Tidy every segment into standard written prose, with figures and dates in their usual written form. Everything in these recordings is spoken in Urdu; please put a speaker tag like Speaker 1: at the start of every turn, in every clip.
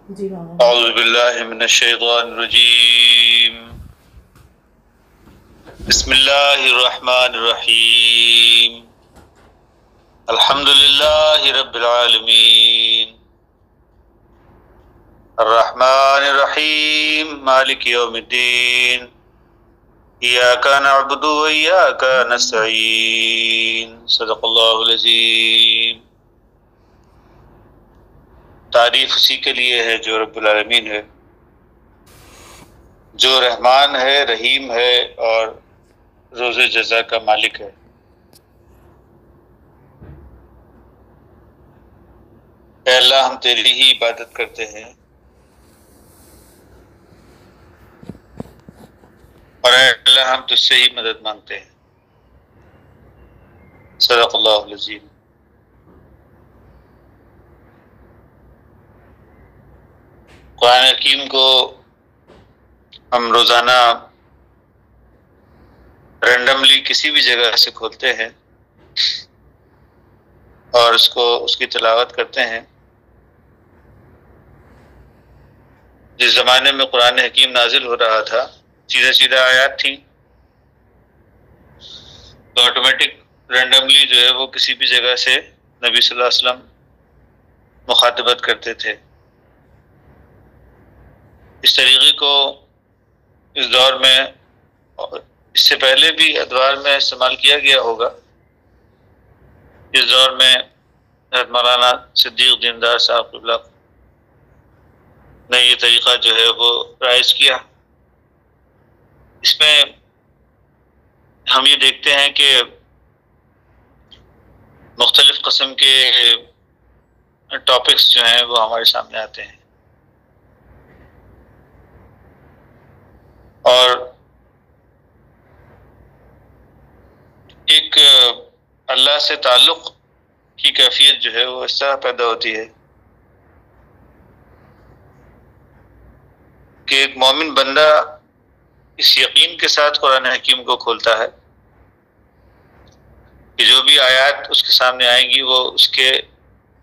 Speaker 1: جی مولانا۔
Speaker 2: اعوذ باللہ من الشیطان الرجیم، بسم اللہ الرحمن الرحیم، الحمد للہ رب العالمین، الرحمن الرحیم، مالک یوم الدین، ایاک نعبد و ایاک نستعین، صدق اللہ العظیم۔ تعریف اسی کے لیے ہے جو رب العالمین ہے، جو رحمان ہے، رحیم ہے اور روز جزا کا مالک ہے۔ اے اللہ، ہم تیری ہی عبادت کرتے ہیں، اور اے اللہ ہم تجھ سے ہی مدد مانگتے ہیں۔ صدق اللہ العظیم۔ قرآن حکیم کو ہم روزانہ رینڈملی کسی بھی جگہ سے کھولتے ہیں اور اس کی تلاوت کرتے ہیں۔ جس زمانے میں قرآن حکیم نازل ہو رہا تھا، سیدھا آیات تھیں، تو آٹومیٹک رینڈملی جو ہے وہ کسی بھی جگہ سے نبی صلی اللہ علیہ وسلم مخاطبت کرتے تھے۔ اس طریقے کو اس دور میں، اس سے پہلے بھی ادوار میں استعمال کیا گیا ہوگا۔ اس دور میں حضرت مولانا صدیق دیندار صاحب قبلہ نے یہ طریقہ جو ہے وہ رائج کیا۔ اس میں ہم یہ دیکھتے ہیں کہ مختلف قسم کے ٹاپکس جو ہیں وہ ہمارے سامنے آتے ہیں، اور ایک اللہ سے تعلق کی کیفیت جو ہے وہ اس طرح پیدا ہوتی ہے کہ ایک مومن بندہ اس یقین کے ساتھ قرآن حکیم کو کھولتا ہے کہ جو بھی آیات اس کے سامنے آئیں گی وہ اس کے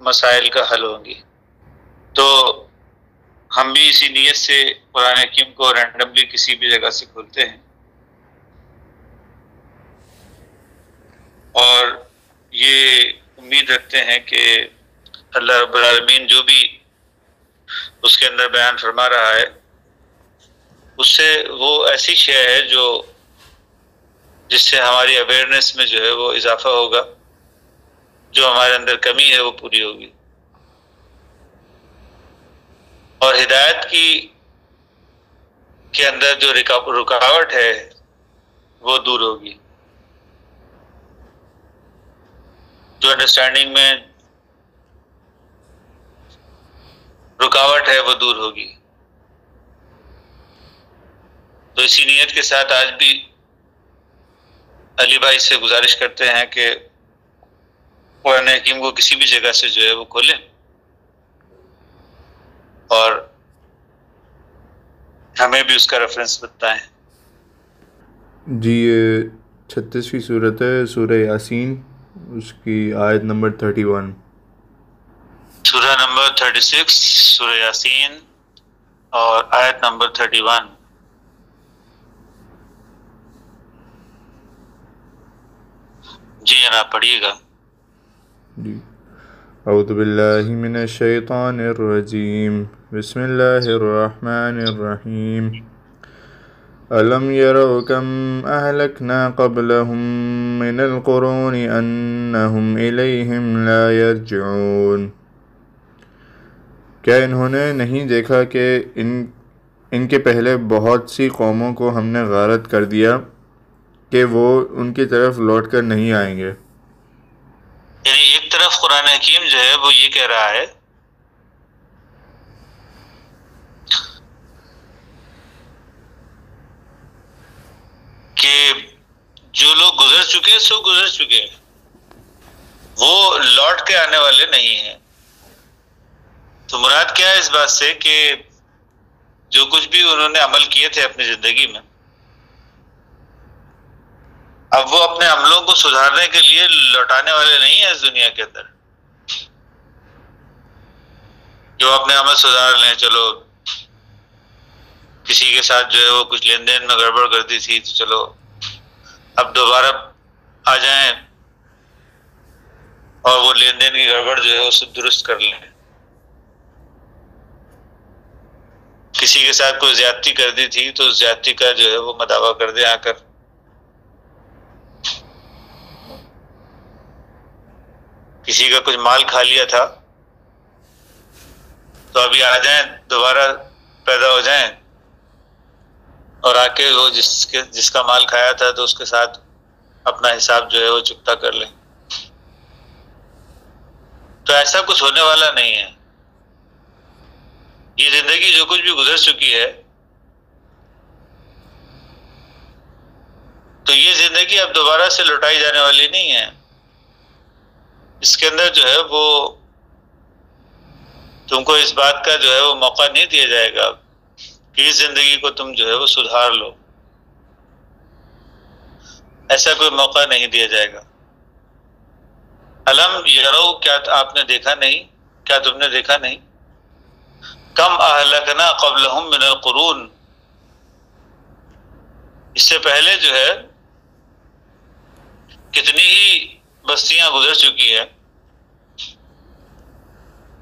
Speaker 2: مسائل کا حل ہوں گی۔ تو ہم بھی اسی نیت سے قرآن حکیم کو رینڈملی کسی بھی جگہ سے کھولتے ہیں، اور یہ امید رکھتے ہیں کہ اللہ رب العالمین جو بھی اس کے اندر بیان فرما رہا ہے، اس سے وہ ایسی شے ہے جس سے ہماری اویئرنیس میں جو ہے وہ اضافہ ہوگا، جو ہمارے اندر کمی ہے وہ پوری ہوگی، اور ہدایت کے اندر جو رکاوٹ ہے وہ دور ہوگی، جو انڈرسٹینڈنگ میں رکاوٹ ہے وہ دور ہوگی۔ تو اسی نیت کے ساتھ آج بھی علی بھائی سے گزارش کرتے ہیں کہ قرآن حکیم کو کسی بھی جگہ سے جو ہے وہ کھولیں اور ہمیں بھی اس کا ریفرنس بتائیں۔
Speaker 3: جی، یہ 36ویں صورت ہے، سورہ یاسین، اس کی آیت نمبر 31۔
Speaker 2: سورہ نمبر 36 سورہ یاسین اور آیت نمبر 31۔ جی جناب پڑھیے گا۔
Speaker 3: جی، اعوذ باللہ من الشیطان الرجیم، بسم اللہ الرحمن الرحیم۔ أَلَمْ يَرَوْا كَمْ أَهْلَكْنَا قَبْلَهُمْ مِنَ الْقُرُونِ أَنَّهُمْ إِلَيْهِمْ لَا يَرْجِعُونَ۔ کیا انہوں نے نہیں دیکھا کہ ان کے پہلے بہت سی قوموں کو ہم نے غارت کر دیا کہ وہ ان کی طرف لوٹ کر نہیں آئیں گے۔
Speaker 2: یعنی ایک طرف قرآن حکیم جو ہے وہ یہ کہہ رہا ہے کہ جو لوگ گزر چکے سو گزر چکے، وہ لوٹ کے آنے والے نہیں ہیں۔ تو مراد کیا ہے اس بات سے کہ جو کچھ بھی انہوں نے عمل کیے تھے اپنی زندگی میں، اب وہ اپنے عملوں کو سدھارنے کے لیے لوٹانے والے نہیں ہیں اس دنیا کے اندر۔ جو اپنے عمل سدھار لیں. چلو کسی کے ساتھ جو ہے وہ کچھ لین دین میں گڑبڑ کرتی تھی تو چلو اب دوبارہ آ جائیں اور وہ لین دین کی گڑبڑ جو ہے اسے درست کر لیں. کسی کے ساتھ کوئی زیادتی کر دی تھی تو زیادتی کا جو ہے وہ مداوع کر دیں آ کر. کسی کا کچھ مال کھا لیا تھا تو ابھی آ جائیں دوبارہ پیدا ہو جائیں اور آ کے وہ جس کا مال کھایا تھا تو اس کے ساتھ اپنا حساب جو ہے وہ چکتا کر لیں. تو ایسا کچھ ہونے والا نہیں ہے. یہ زندگی جو کچھ بھی گزر چکی ہے تو یہ زندگی اب دوبارہ سے لوٹائی جانے والی نہیں ہے. اس کے اندر جو ہے وہ تم کو اس بات کا جو ہے وہ موقع نہیں دیا جائے گا کہ اس زندگی کو تم جو ہے وہ سدھار لو. ایسا کوئی موقع نہیں دیا جائے گا. الم یرو، کیا آپ نے دیکھا نہیں، کیا تم نے دیکھا نہیں، کم اہلکنا قبلہم من القرون، اس سے پہلے جو ہے کتنی ہی بستیاں گزر چکی ہیں،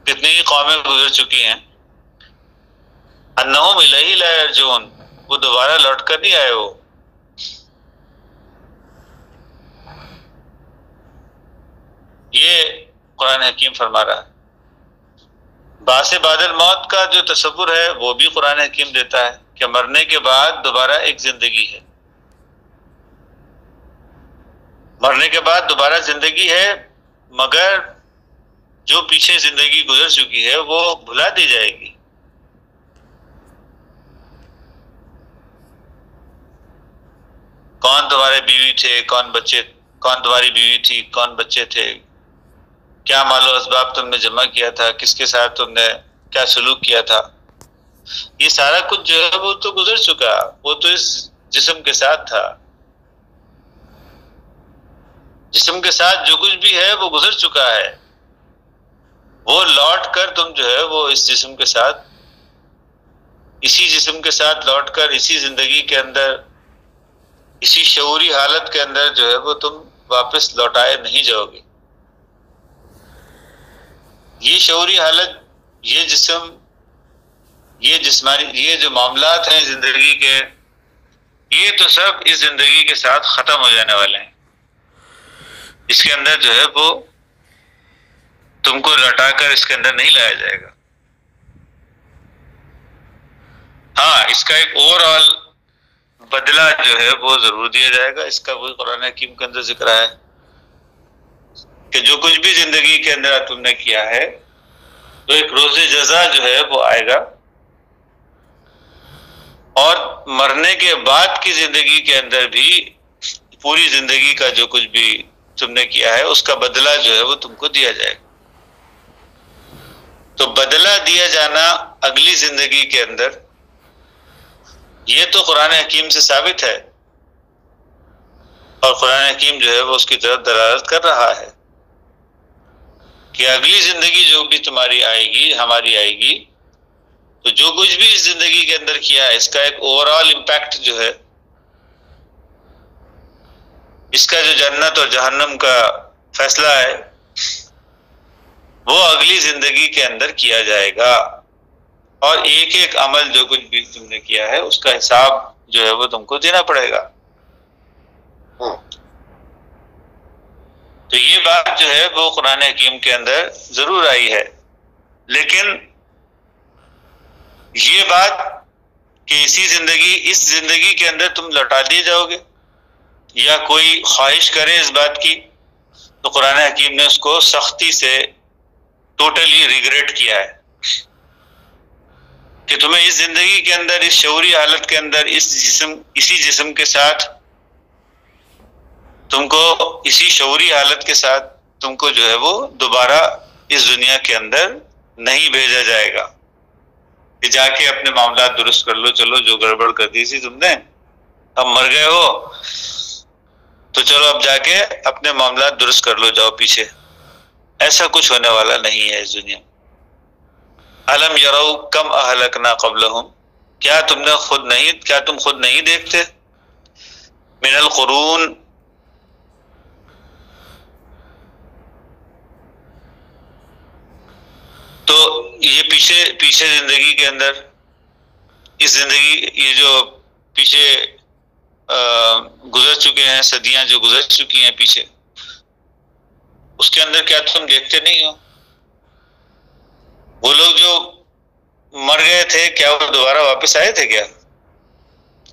Speaker 2: کتنی ہی قومیں گزر چکی ہیں. انہم الیہ لا یرجعون، وہ دوبارہ لوٹ کر نہیں آئے. وہ یہ قرآن حکیم فرما رہا ہے. باعث بعد الموت کا جو تصور ہے وہ بھی قرآن حکیم دیتا ہے کہ مرنے کے بعد دوبارہ ایک زندگی ہے. مرنے کے بعد دوبارہ زندگی ہے، مگر جو پیچھے زندگی گزر چکی ہے وہ بھلا دی جائے گی. کون تمہارے بیوی تھے، کون بچے، کون تمہاری بیوی تھی، کون بچے تھے، کیا مال و اسباب تم نے جمع کیا تھا، کس کے ساتھ تم نے کیا سلوک کیا تھا، یہ سارا کچھ جو ہے وہ تو گزر چکا. وہ تو اس جسم کے ساتھ تھا. جسم کے ساتھ جو کچھ بھی ہے وہ گزر چکا ہے. وہ لوٹ کر تم جو ہے وہ اس جسم کے ساتھ، اسی جسم کے ساتھ لوٹ کر اسی زندگی کے اندر، اسی شعوری حالت کے اندر جو ہے وہ تم واپس لوٹائے نہیں جاؤ گے. یہ شعوری حالت، یہ جسم، یہ جسمانی، یہ جو معاملات ہیں زندگی کے، یہ تو سب اس زندگی کے ساتھ ختم ہو جانے والے ہیں. اس کے اندر جو ہے وہ تم کو لوٹا کر اس کے اندر نہیں لایا جائے گا. ہاں، اس کا ایک اوور آل بدلہ جو ہے وہ ضرور دیا جائے گا. اس کا وہی قرآن حکیم کے اندر ذکر ہے کہ جو کچھ بھی زندگی کے اندر تم نے کیا ہے تو ایک روز جزا جو ہے وہ آئے گا، اور مرنے کے بعد کی زندگی کے اندر بھی پوری زندگی کا جو کچھ بھی تم نے کیا ہے اس کا بدلہ جو ہے وہ تم کو دیا جائے گا. تو بدلہ دیا جانا اگلی زندگی کے اندر، یہ تو قرآن حکیم سے ثابت ہے، اور قرآن حکیم جو ہے وہ اس کی طرف دلالت کر رہا ہے کہ اگلی زندگی جو بھی تمہاری آئے گی، ہماری آئے گی، تو جو کچھ بھی اس زندگی کے اندر کیا ہے اس کا ایک اوور آل امپیکٹ جو ہے، اس کا جو جنت اور جہنم کا فیصلہ ہے وہ اگلی زندگی کے اندر کیا جائے گا. اور ایک ایک عمل جو کچھ بھی تم نے کیا ہے اس کا حساب جو ہے وہ تم کو دینا پڑے گا. تو یہ بات جو ہے وہ قرآن حکیم کے اندر ضرور آئی ہے. لیکن یہ بات کہ اسی زندگی، اس زندگی کے اندر تم لوٹا دیے جاؤ گے، یا کوئی خواہش کرے اس بات کی، تو قرآن حکیم نے اس کو سختی سے ٹوٹلی ریگریٹ کیا ہے کہ تمہیں اس زندگی کے اندر، اس شعوری حالت کے اندر، اسی جسم کے ساتھ تم کو، اسی شعوری حالت کے ساتھ تم کو جو ہے وہ دوبارہ اس دنیا کے اندر نہیں بھیجا جائے گا کہ جا کے اپنے معاملات درست کر لو. چلو جو گڑبڑ کر دی تھی تم نے، اب مر گئے ہو تو چلو اب جا کے اپنے معاملات درست کر لو، جاؤ پیچھے. ایسا کچھ ہونے والا نہیں ہے اس دنیا. الم یروا کم اہلکنا قبلہم، کیا تم خود نہیں دیکھتے، من القرون، تو یہ پیچھے زندگی کے اندر، اس زندگی، یہ جو پیچھے گزر چکے ہیں، صدیاں جو گزر چکی ہیں پیچھے، اس کے اندر کیا تم دیکھتے نہیں ہو؟ وہ لوگ جو مر گئے تھے، کیا وہ دوبارہ واپس آئے تھے کیا؟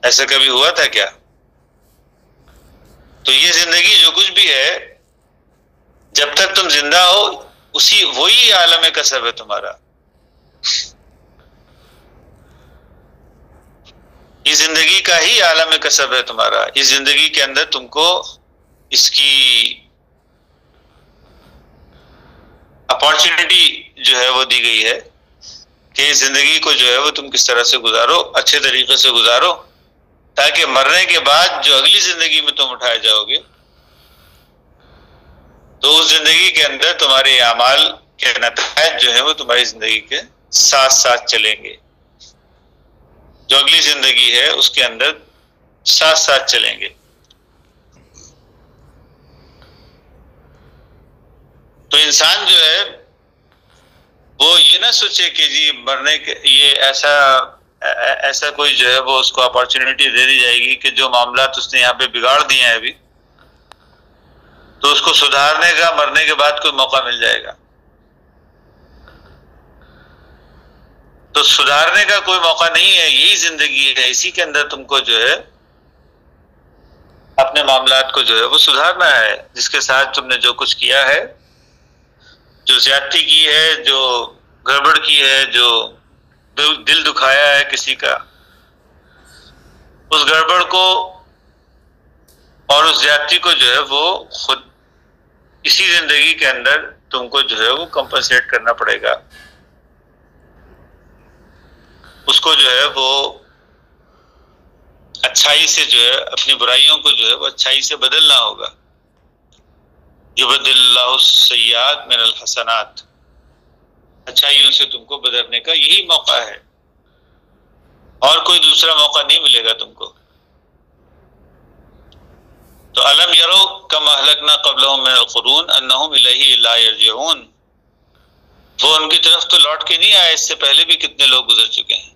Speaker 2: ایسا کبھی ہوا تھا کیا؟ تو یہ زندگی جو کچھ بھی ہے، جب تک تم زندہ ہو، وہی عالم کسب ہے تمہارا. یہ زندگی کا ہی عالم کسب ہے تمہارا. اس زندگی کے اندر تم کو اس کی اپارچونٹی جو ہے وہ دی گئی ہے کہ اس زندگی کو جو ہے وہ تم کس طرح سے گزارو، اچھے طریقے سے گزارو، تاکہ مرنے کے بعد جو اگلی زندگی میں تم اٹھائے جاؤ گے تو اس زندگی کے اندر تمہارے اعمال کے نتائج جو ہے وہ تمہاری زندگی کے ساتھ ساتھ چلیں گے. جو اگلی زندگی ہے اس کے اندر ساتھ ساتھ چلیں گے. تو انسان جو ہے وہ یہ نہ سوچے کہ جی مرنے کے یہ ایسا کوئی جو ہے وہ اس کو اپارچونٹی دے دی جائے گی کہ جو معاملات اس نے یہاں پہ بگاڑ دیے ہیں ابھی، تو اس کو سدھارنے کا مرنے کے بعد کوئی موقع مل جائے گا. تو سدھارنے کا کوئی موقع نہیں ہے، یہی زندگی ہے، اسی کے اندر تم کو جو ہے اپنے معاملات کو جو ہے وہ سدھارنا ہے. جس کے ساتھ تم نے جو کچھ کیا ہے، جو زیادتی کی ہے، جو گڑبڑ کی ہے، جو دل دکھایا ہے کسی کا، اس گڑبڑ کو اور اس زیادتی کو جو ہے وہ خود اسی زندگی کے اندر تم کو جو ہے وہ کمپنسیٹ کرنا پڑے گا. اس کو جو ہے وہ اچھائی سے جو ہے اپنی برائیوں کو جو ہے وہ اچھائی سے بدلنا ہوگا. یبدل اللہ السیئات من الحسنات، اچھائیوں سے تم کو بدلنے کا یہی موقع ہے، اور کوئی دوسرا موقع نہیں ملے گا تم کو. تو الم یروا کم اہلکنا قبلہم من القرون انہم الیہ لا یرجعون، وہ ان کی طرف تو لوٹ کے نہیں آئے، اس سے پہلے بھی کتنے لوگ گزر چکے ہیں.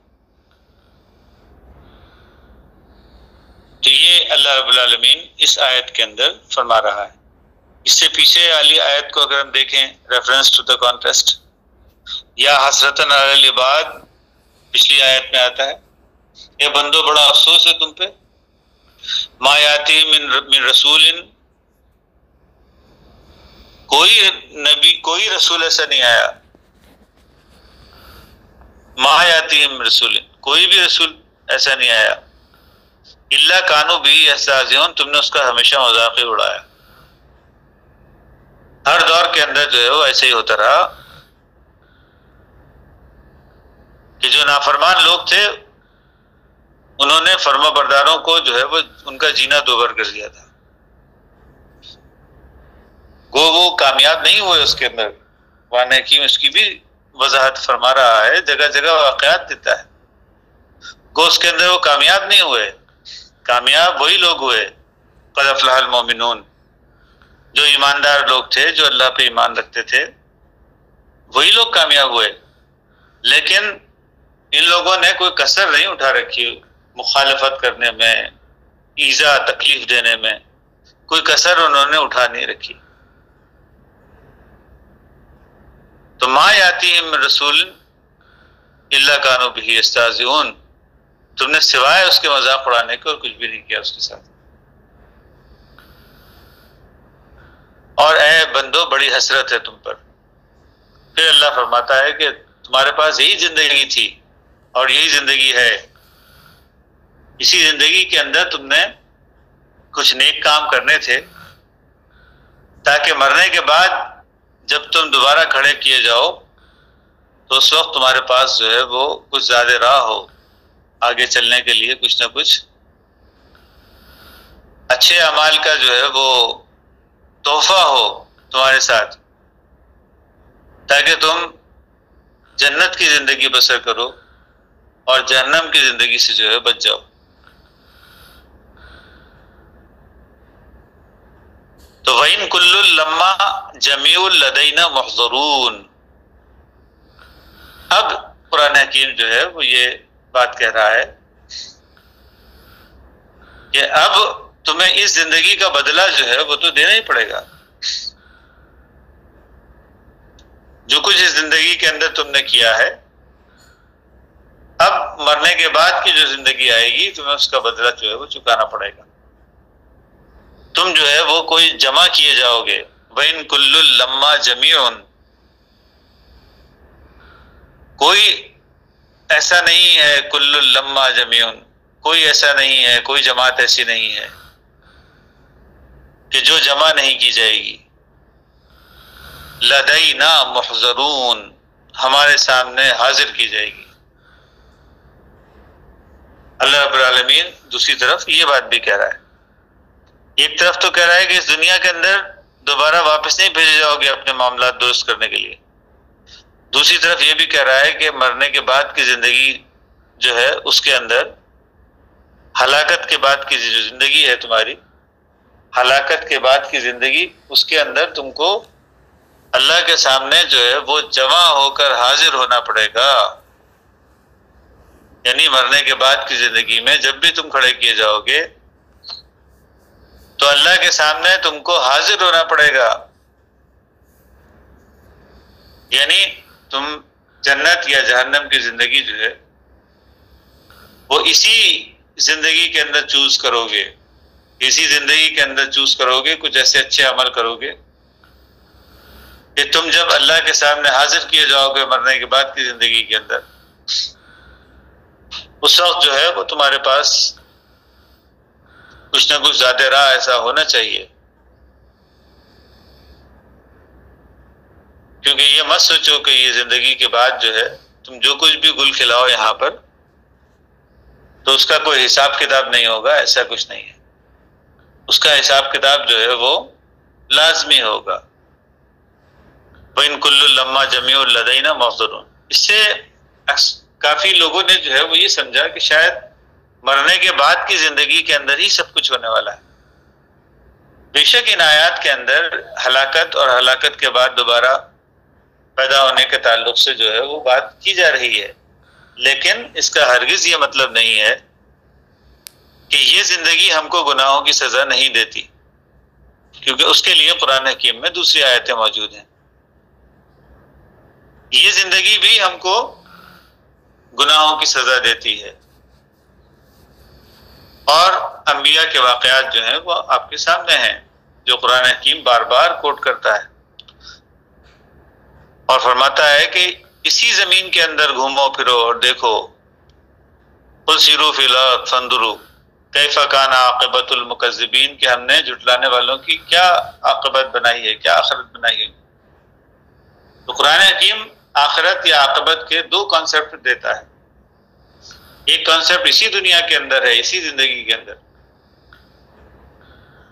Speaker 2: تو یہ اللہ رب العالمین اس آیت کے اندر فرما رہا ہے. اس سے پیچھے والی آیت کو اگر ہم دیکھیں، ریفرنس ٹو دا کانٹیکسٹ، یا حسرتن علی العباد پچھلی آیت میں آتا ہے، اے بندو بڑا افسوس ہے تم پہ، ما یاتی من رسول، کوئی نبی کوئی رسول ایسا نہیں آیا، ما یاتی من رسول، کوئی بھی رسول ایسا نہیں آیا، الا کانوا بہ یستہزئون، تم نے اس کا ہمیشہ مذاق ہی اڑایا. ہر دور کے اندر جو ہے وہ ایسے ہی ہوتا رہا کہ جو نافرمان لوگ تھے انہوں نے فرما برداروں کو جو ہے وہ ان کا جینا دوبر کر دیا تھا. وہ کامیاب نہیں ہوئے اس کے اندر. قرآن حکیم اس کی بھی وضاحت فرما رہا ہے، جگہ جگہ واقعات دیتا ہے. اس کے اندر وہ کامیاب نہیں ہوئے. کامیاب وہی لوگ ہوئے، قد افلح المؤمنون، جو ایماندار لوگ تھے، جو اللہ پہ ایمان رکھتے تھے، وہی لوگ کامیاب ہوئے. لیکن ان لوگوں نے کوئی کسر نہیں اٹھا رکھی مخالفت کرنے میں، ایذا تکلیف دینے میں، کوئی کسر انہوں نے اٹھا نہیں رکھی. تو ما یاتیہم من رسول الا کانوا بہ یستہزئون، تم نے سوائے اس کے مذاق اڑانے کے اور کچھ بھی نہیں کیا اس کے ساتھ. اور اے بندو بڑی حسرت ہے تم پر. پھر اللہ فرماتا ہے کہ تمہارے پاس یہی زندگی تھی اور یہی زندگی ہے. اسی زندگی کے اندر تم نے کچھ نیک کام کرنے تھے تاکہ مرنے کے بعد جب تم دوبارہ کھڑے کیے جاؤ تو اس وقت تمہارے پاس جو ہے وہ کچھ زیادہ راہ ہو آگے چلنے کے لیے، کچھ نہ کچھ اچھے اعمال کا جو ہے وہ تحفہ ہو تمہارے ساتھ، تاکہ تم جنت کی زندگی بسر کرو اور جہنم کی زندگی سے جو ہے بچ جاؤ۔ تو وَإِن كُلٌّ لَمَّا جَمِيعٌ لَدَيْنَا مُحْضَرُونَ، اب قرآن حکیم جو ہے وہ یہ بات کہہ رہا ہے کہ اب تمہیں اس زندگی کا بدلہ جو ہے وہ تو دینا ہی پڑے گا۔ جو کچھ اس زندگی کے اندر تم نے کیا ہے، اب مرنے کے بعد کی جو زندگی آئے گی تمہیں اس کا بدلہ جو ہے وہ چکانا پڑے گا۔ تم جو ہے وہ کوئی جمع کیے جاؤ گے۔ وَإِن كُلٌّ لَمَّا جَمِيعٌ، کوئی ایسا نہیں ہے، كُلٌّ لَمَّا جَمِيعٌ، کوئی ایسا نہیں ہے، کوئی جماعت ایسی نہیں ہے کہ جو جمع نہیں کی جائے گی۔ لدینا محضرون، ہمارے سامنے حاضر کی جائے گی۔ اللہ رب العالمین دوسری طرف یہ بات بھی کہہ رہا ہے، ایک طرف تو کہہ رہا ہے کہ اس دنیا کے اندر دوبارہ واپس نہیں بھیجے جاؤ گے اپنے معاملات درست کرنے کے لیے، دوسری طرف یہ بھی کہہ رہا ہے کہ مرنے کے بعد کی زندگی جو ہے اس کے اندر، ہلاکت کے بعد کی جو زندگی ہے تمہاری، ہلاکت کے بعد کی زندگی، اس کے اندر تم کو اللہ کے سامنے جو ہے وہ جمع ہو کر حاضر ہونا پڑے گا۔ یعنی مرنے کے بعد کی زندگی میں جب بھی تم کھڑے کیے جاؤ گے تو اللہ کے سامنے تم کو حاضر ہونا پڑے گا۔ یعنی تم جنت یا جہنم کی زندگی جو ہے وہ اسی زندگی کے اندر چوز کرو گے، اسی زندگی کے اندر چوز کرو گے، کچھ ایسے اچھے عمل کرو گے کہ تم جب اللہ کے سامنے حاضر کیے جاؤ گے مرنے کے بعد کی زندگی کے اندر، اس وقت جو ہے وہ تمہارے پاس کچھ نہ کچھ زیادہ راہ ایسا ہونا چاہیے، کیونکہ یہ مت سوچو کہ یہ زندگی کے بعد جو ہے تم جو کچھ بھی گل کھلاؤ یہاں پر تو اس کا کوئی حساب کتاب نہیں ہوگا، ایسا کچھ نہیں ہے۔ اس کا حساب کتاب جو ہے وہ لازمی ہوگا۔ وَإِن كُلٌّ لَمَّا جَمِيعٌ لَدَيْنَا مُحْضَرُونَ، اس سے کافی لوگوں نے جو ہے وہ یہ سمجھا کہ شاید مرنے کے بعد کی زندگی کے اندر ہی سب کچھ ہونے والا ہے۔ بے شک ان آیات کے اندر ہلاکت اور ہلاکت کے بعد دوبارہ پیدا ہونے کے تعلق سے جو ہے وہ بات کی جا رہی ہے، لیکن اس کا ہرگز یہ مطلب نہیں ہے کہ یہ زندگی ہم کو گناہوں کی سزا نہیں دیتی، کیونکہ اس کے لیے قرآن حکیم میں دوسری آیتیں موجود ہیں۔ یہ زندگی بھی ہم کو گناہوں کی سزا دیتی ہے، اور انبیاء کے واقعات جو ہیں وہ آپ کے سامنے ہیں، جو قرآن حکیم بار بار کوٹ کرتا ہے اور فرماتا ہے کہ اسی زمین کے اندر گھومو پھرو اور دیکھو، قل سیروا فی الارض فانظروا کیف کان عاقبۃ المکذبین، کہ ہم نے جھٹلانے والوں کی کیا عاقبت بنائی ہے، کیا آخرت بنائی ہے۔ تو قرآن حکیم آخرت یا عاقبت کے دو کانسیپٹ دیتا ہے، ایک کانسیپٹ اسی دنیا کے اندر ہے، اسی زندگی کے اندر،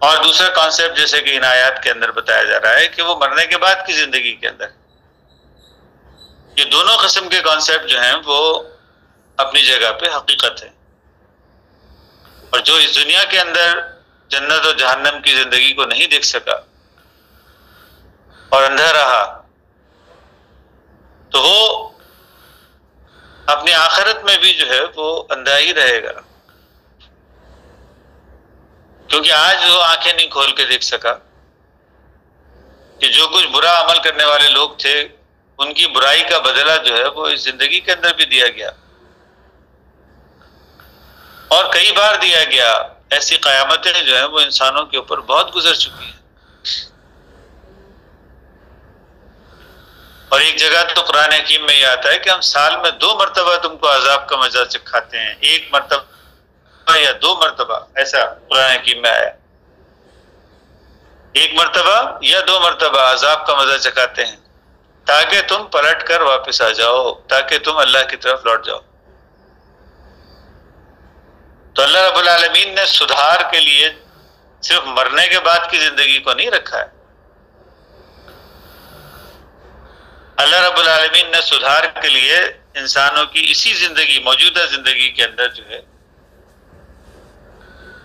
Speaker 2: اور دوسرا کانسیپٹ جیسے کہ ان آیات کے اندر بتایا جا رہا ہے کہ وہ مرنے کے بعد کی زندگی کے اندر۔ یہ دونوں قسم کے کانسیپٹ جو ہیں وہ اپنی جگہ پہ حقیقت ہے، اور جو اس دنیا کے اندر جنت اور جہنم کی زندگی کو نہیں دیکھ سکا اور اندھا رہا، تو وہ اپنی آخرت میں بھی جو ہے وہ اندھا ہی رہے گا، کیونکہ آج وہ آنکھیں نہیں کھول کے دیکھ سکا کہ جو کچھ برا عمل کرنے والے لوگ تھے ان کی برائی کا بدلہ جو ہے وہ اس زندگی کے اندر بھی دیا گیا، اور کئی بار دیا گیا۔ ایسی قیامتیں جو ہیں وہ انسانوں کے اوپر بہت گزر چکی ہیں، اور ایک جگہ تو قرآن حکیم میں یہ آتا ہے کہ ہم سال میں 2 مرتبہ تم کو عذاب کا مزہ چکھاتے ہیں، 1 مرتبہ یا 2 مرتبہ، ایسا قرآن حکیم میں آیا، 1 مرتبہ یا 2 مرتبہ عذاب کا مزہ چکھاتے ہیں تاکہ تم پلٹ کر واپس آ جاؤ، تاکہ تم اللہ کی طرف لوٹ جاؤ۔ تو اللہ رب العالمین نے سدھار کے لیے صرف مرنے کے بعد کی زندگی کو نہیں رکھا ہے، اللہ رب العالمین نے سدھار کے لیے انسانوں کی اسی زندگی، موجودہ زندگی کے اندر جو ہے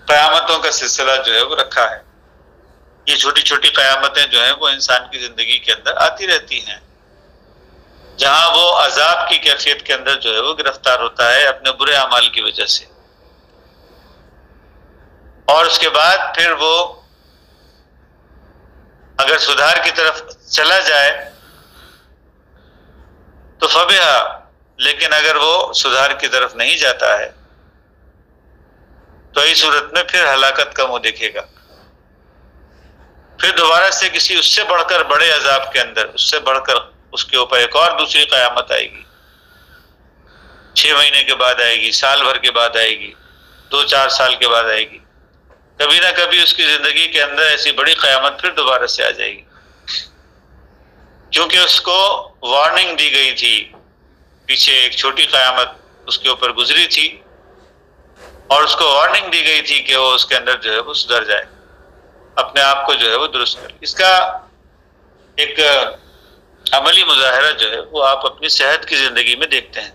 Speaker 2: قیامتوں کا سلسلہ جو ہے وہ رکھا ہے. یہ چھوٹی چھوٹی قیامتیں جو ہیں وہ انسان کی زندگی کے اندر آتی رہتی ہیں، جہاں وہ عذاب کی کیفیت کے اندر جو ہے وہ گرفتار ہوتا ہے اپنے برے اعمال کی وجہ سے، اور اس کے بعد پھر وہ اگر سدھار کی طرف چلا جائے تو فبہا، لیکن اگر وہ سدھار کی طرف نہیں جاتا ہے تو اس صورت میں پھر ہلاکت کا منہ دیکھے گا. پھر دوبارہ سے کسی اس سے بڑھ کر بڑے عذاب کے اندر، اس سے بڑھ کر اس کے اوپر ایک اور دوسری قیامت آئے گی، 6 مہینے کے بعد آئے گی، سال بھر کے بعد آئے گی، 2-4 سال کے بعد آئے گی. کبھی نہ کبھی اس کی زندگی کے اندر ایسی بڑی قیامت پھر دوبارہ سے آ جائے گی، کیونکہ اس کو وارننگ دی گئی تھی. پیچھے ایک چھوٹی قیامت اس کے اوپر گزری تھی اور اس کو وارننگ دی گئی تھی کہ وہ اس کے اندر جو ہے وہ سدھر جائے، اپنے آپ کو جو ہے وہ درست کر. اس کا ایک عملی مظاہرہ جو ہے وہ آپ اپنی صحت کی زندگی میں دیکھتے ہیں،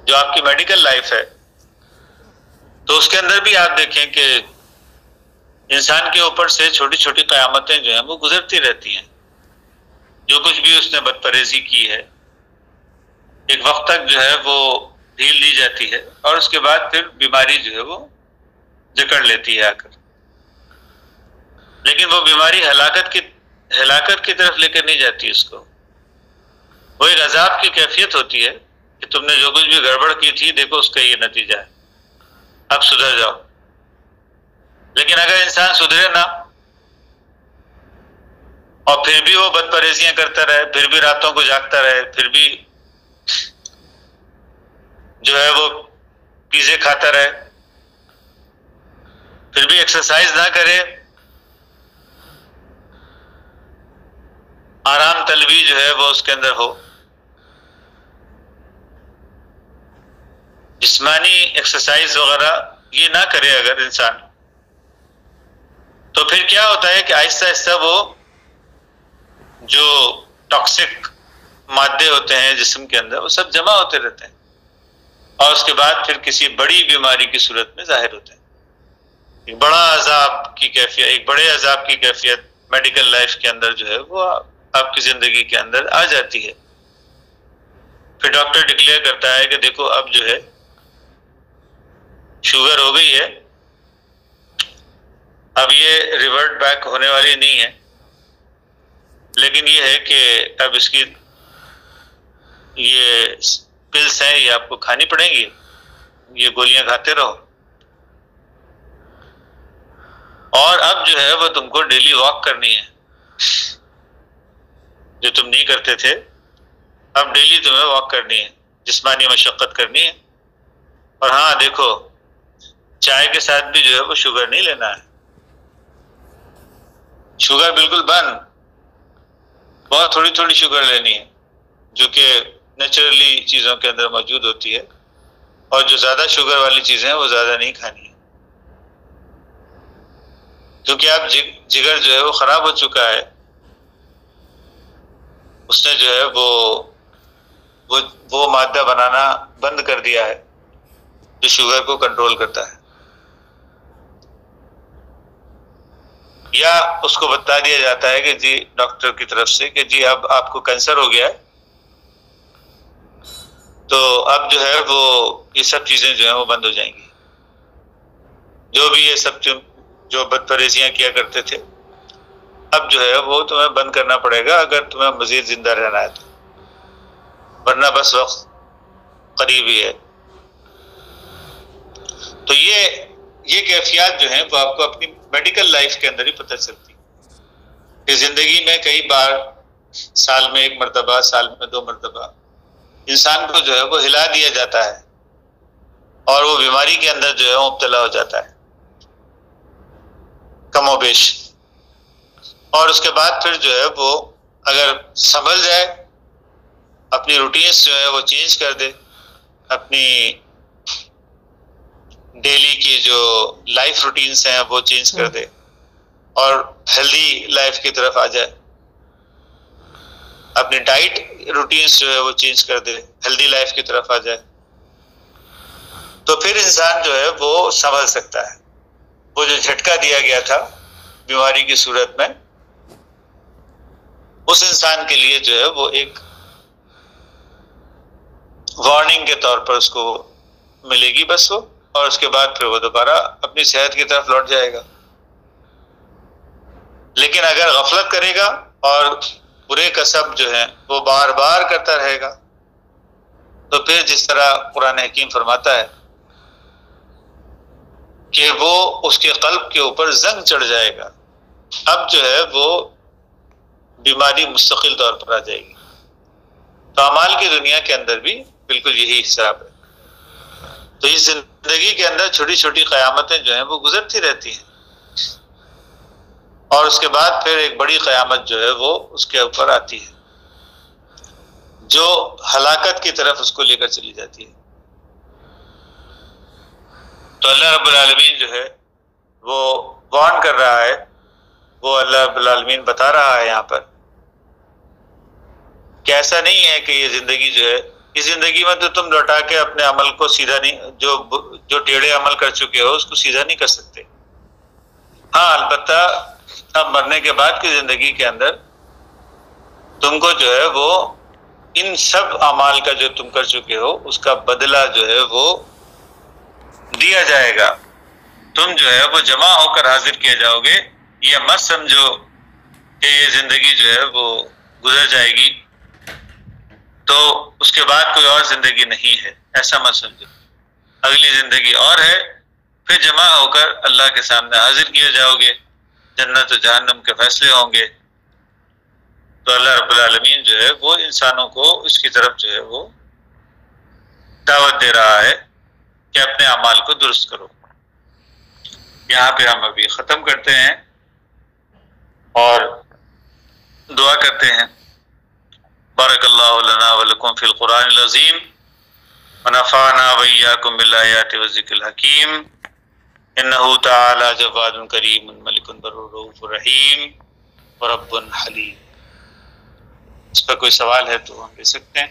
Speaker 2: جو آپ کی میڈیکل لائف ہے، تو اس کے اندر بھی آپ دیکھیں کہ انسان کے اوپر سے چھوٹی چھوٹی قیامتیں جو ہیں وہ گزرتی رہتی ہیں. جو کچھ بھی اس نے بد پرہیزی کی ہے ایک وقت تک جو ہے وہ ڈھیل دی جاتی ہے، اور اس کے بعد پھر بیماری جو ہے وہ جکڑ لیتی ہے آ کر. لیکن وہ بیماری ہلاکت کی طرف لے کر نہیں جاتی اس کو. وہ ایک عذاب کی کیفیت ہوتی ہے کہ تم نے جو کچھ بھی گڑبڑ کی تھی، دیکھو اس کا یہ نتیجہ ہے، اب سدھر جاؤ. لیکن اگر انسان سدھرے نہ اور پھر بھی وہ بد پرہیزیاں کرتا رہے، پھر بھی راتوں کو جاگتا رہے، پھر بھی جو ہے وہ پیزے کھاتا رہے، پھر بھی ایکسرسائز نہ کرے، آرام طلبی جو ہے وہ اس کے اندر ہو، جسمانی ایکسرسائز وغیرہ یہ نہ کرے اگر انسان، تو پھر کیا ہوتا ہے کہ آہستہ آہستہ وہ جو ٹاکسک مادے ہوتے ہیں جسم کے اندر وہ سب جمع ہوتے رہتے ہیں، اور اس کے بعد پھر کسی بڑی بیماری کی صورت میں ظاہر ہوتے ہیں. ایک بڑے عذاب کی کیفیت میڈیکل لائف کے اندر جو ہے وہ آپ کی زندگی کے اندر آ جاتی ہے. پھر ڈاکٹر ڈکلیئر کرتا ہے کہ دیکھو اب جو ہے شوگر ہو گئی ہے، اب یہ ریورٹ بیک ہونے والی نہیں ہے، لیکن یہ ہے کہ اب اس کی یہ پلس ہیں، یہ آپ کو کھانی پڑیں گی، یہ گولیاں کھاتے رہو، اور اب جو ہے وہ تم کو ڈیلی واک کرنی ہے، جو تم نہیں کرتے تھے اب ڈیلی تمہیں واک کرنی ہے، جسمانی مشقت کرنی ہے. اور ہاں دیکھو چائے کے ساتھ بھی جو ہے وہ شوگر نہیں لینا ہے، شوگر بالکل بند، بہت تھوڑی تھوڑی شوگر لینی ہے جو کہ نیچرلی چیزوں کے اندر موجود ہوتی ہے، اور جو زیادہ شوگر والی چیزیں ہیں وہ زیادہ نہیں کھانی ہے، کیونکہ اب جگر جو ہے وہ خراب ہو چکا ہے، اس نے جو ہے وہ مادہ بنانا بند کر دیا ہے جو شوگر کو کنٹرول کرتا ہے. یا اس کو بتا دیا جاتا ہے کہ جی ڈاکٹر کی طرف سے کہ جی اب آپ کو کینسر ہو گیا ہے، تو اب جو ہے وہ یہ سب چیزیں جو ہیں وہ بند ہو جائیں گی، جو بھی یہ سب جو بد پرہیزیاں کیا کرتے تھے اب جو ہے وہ تمہیں بند کرنا پڑے گا اگر تمہیں مزید زندہ رہنا ہے تو، ورنہ بس وقت قریب ہی ہے. تو یہ کیفیات جو ہیں وہ آپ کو اپنی میڈیکل لائف کے اندر ہی پتہ چلتی کہ زندگی میں کئی بار، سال میں 1 مرتبہ، سال میں 2 مرتبہ انسان کو جو ہے وہ ہلا دیا جاتا ہے اور وہ بیماری کے اندر جو ہے مبتلا ہو جاتا ہے کم و بیش. اور اس کے بعد پھر جو ہے وہ اگر سنبھل جائے، اپنی روٹینز جو ہے وہ چینج کر دے، اپنی ڈیلی کی جو لائف روٹینز ہیں وہ چینج کر دے اور ہیلدی لائف کی طرف آ جائے، اپنی ڈائٹ روٹینز جو ہے وہ چینج کر دے، ہیلدی لائف کی طرف آ جائے، تو پھر انسان جو ہے وہ سنبھل سکتا ہے۔ وہ جو جھٹکا دیا گیا تھا بیماری کی صورت میں، اس انسان کے لیے جو ہے وہ ایک وارننگ کے طور پر اس کو ملے گی بس وہ، اور اس کے بعد پھر وہ دوبارہ اپنی صحت کی طرف لوٹ جائے گا۔ لیکن اگر غفلت کرے گا اور برے کسب جو ہیں وہ بار بار کرتا رہے گا، تو پھر جس طرح قرآن حکیم فرماتا ہے کہ وہ اس کے قلب کے اوپر زنگ چڑھ جائے گا، اب جو ہے وہ بیماری مستقل طور پر آ جائے گی۔ تو اعمال کی دنیا کے اندر بھی بالکل یہی حساب ہے۔ تو اس زندگی کے اندر چھوٹی چھوٹی قیامتیں جو ہیں وہ گزرتی رہتی ہیں، اور اس کے بعد پھر ایک بڑی قیامت جو ہے وہ اس کے اوپر آتی ہے، جو ہلاکت کی طرف اس کو لے کر چلی جاتی ہے۔ تو اللہ رب العالمین جو ہے وہ وارن کر رہا ہے، وہ اللہ رب العالمین بتا رہا ہے یہاں پر کہ ایسا نہیں ہے کہ یہ زندگی جو ہے، اس زندگی میں تو تم لوٹا کے اپنے عمل کو سیدھا نہیں، جو ٹیڑھے عمل کر چکے ہو اس کو سیدھا نہیں کر سکتے۔ ہاں البتہ اب مرنے کے بعد کی زندگی کے اندر تم کو جو ہے وہ ان سب اعمال کا جو تم کر چکے ہو اس کا بدلہ جو ہے وہ دیا جائے گا۔ تم جو ہے وہ جمع ہو کر حاضر کیے جاؤ گے۔ یہ مت سمجھو کہ یہ زندگی جو ہے وہ گزر جائے گی تو اس کے بعد کوئی اور زندگی نہیں ہے، ایسا مت سمجھو۔ اگلی زندگی اور ہے، پھر جمع ہو کر اللہ کے سامنے حاضر کیے جاؤ گے، جنت و جہنم کے فیصلے ہوں گے۔ تو اللہ رب العالمین جو ہے وہ انسانوں کو اس کی طرف جو ہے وہ دعوت دے رہا ہے کہ اپنے اعمال کو درست کرو۔ یہاں پہ ہم ابھی ختم کرتے ہیں اور دعا کرتے ہیں۔ بارک اللہ لنا ولکم فی القرآن العظیم ونفعنا وإیاکم بالآیات والذکر الحکیم انہ تعالی جواد کریم ملک بر رؤوف رحیم ورب حلیم۔ اس پر کوئی سوال ہے تو ہم لے سکتے ہیں۔